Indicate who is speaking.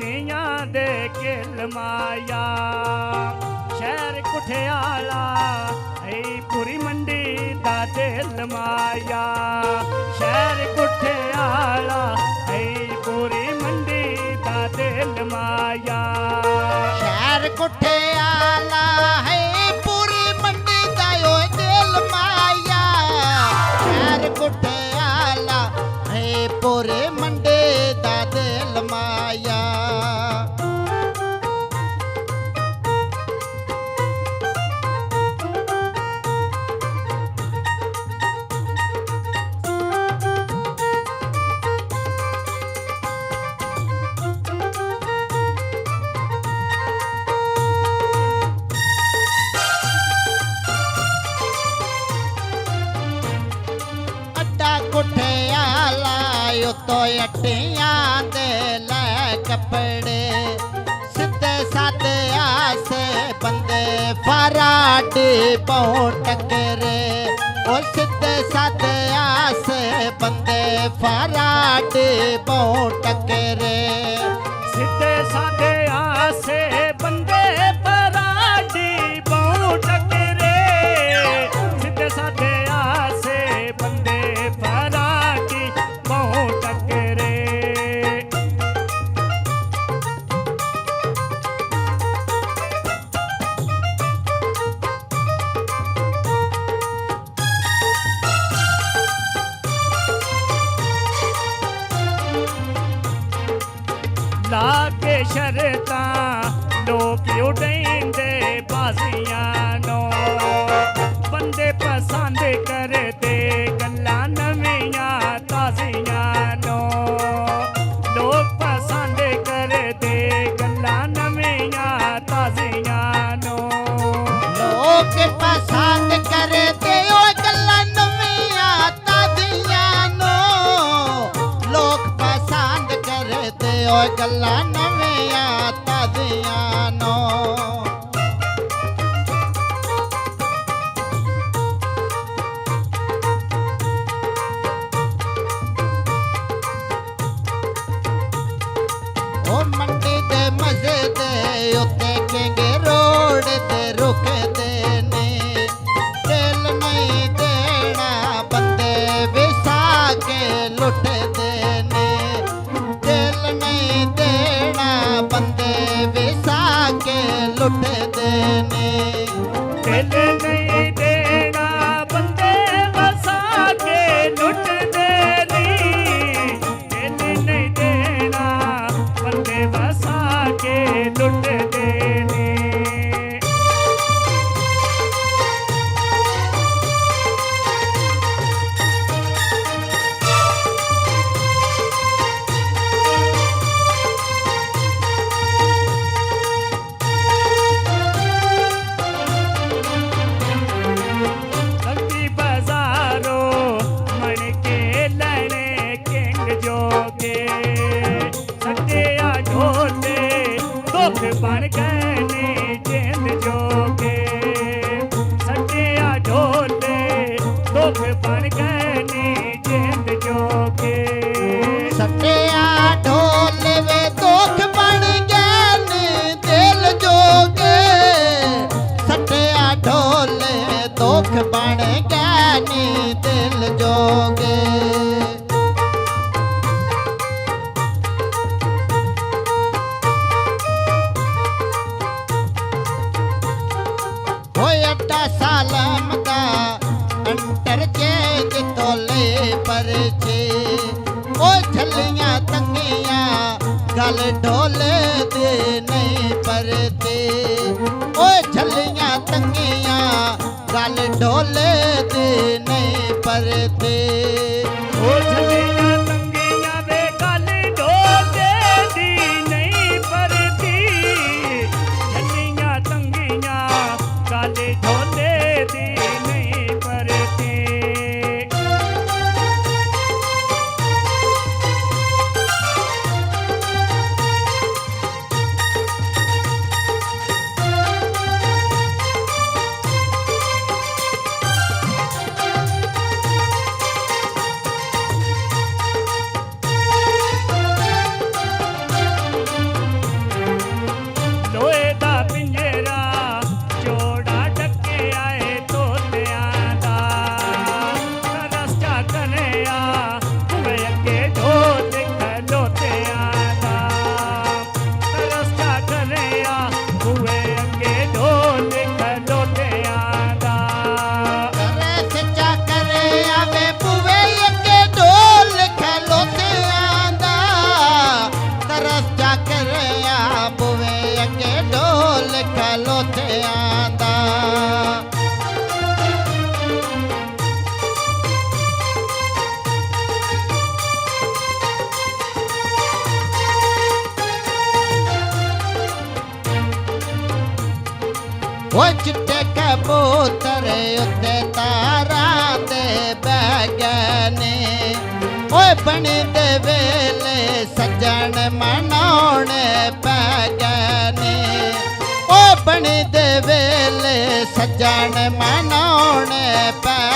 Speaker 1: हट्टियां दे किल माया शहर कुठियाला है पूरी मंडी दा दिल माया शहर कुठियाला है पूरी मंडी दा दिल माया
Speaker 2: शहर कुठियाला है पूरी मंडी दा ओ दिल माया शहर कुठियाला है पूरी मंडी दा दिल माया कुठियाला तो अट्टियां दे लै कपड़े सीधे साधे आसे बंदे फराडी बहु टकरे ओ सीधे साधे आसे बंदे फराडी बहु टकरे
Speaker 1: सीधे साधे आसे बंदे फराडी बहु टकरे सीधे साधे आसे बंदे फराडी बहु टकरे लागे शरतां लोक उड़ेंदे बाजियां नो बंदे पसंद करदे गल्लां नवियां ताजियां नो लोक पसंद करदे गल्लां नवियां ताजियां नो
Speaker 2: लोग पसंद करदे ओ गल्लां नवियां ताजियां नो लोग पसंद करदे ओ गल्लां नवियां ताजियां नो ओ मंडी दे मजे दे उत्ते केंगे रोड ते रुकदे ने दिल नहीं देना बंदे विसा के लुटदे ने दिल नहीं देना बंदे विसा के लुटदे ने
Speaker 1: दिल नहीं देना बंदे वसा के लुटदे नी दिल नहीं देना बंदे वसा के लुटदे नी लगी बाजारों मन के लड़े किंग जोगे सटिया ढोले दुख बन गए नी जिंद जोगे सटिया ढोले दुख बन गए नी जिंद जोगे
Speaker 2: सटिया ढोल वे दुख बन गए ने दिल जोगे सटिया ढोल दुख बन गए ने दिल जोगे होए अड्डा सालम दा अंटर चेंज तोले परचे ओ झलियां तंगियां गल ढोले दे नहीं परते ओ झलियां तंगियां गल ढोले दे नहीं परते
Speaker 1: ओ झलियां तंगियां वे गल ढोले दी नहीं परती झलियां तंगियां गल ढोले दी नहीं परती
Speaker 2: ਲੋਥਿਆਂ ਦਾ। ਉਹ ਚਿੱਟੇ ਕਬੂਤਰ ਉੱਤੇ ਤਾਰਾਂ ਦੇ ਬਹਿ ਗਏ ਨੇ। ਓਏ ਬਣੀ ਦੇ ਵੇਲੇ ਸੱਜਣ ਮਨਾਉਣ ਪੈ ਗਏ ਨੇ। ਓਏ ਬਣੀ ਦੇ ਵੇਲੇ ਸੱਜਣ ਮਨਾਉਣ ਪੈ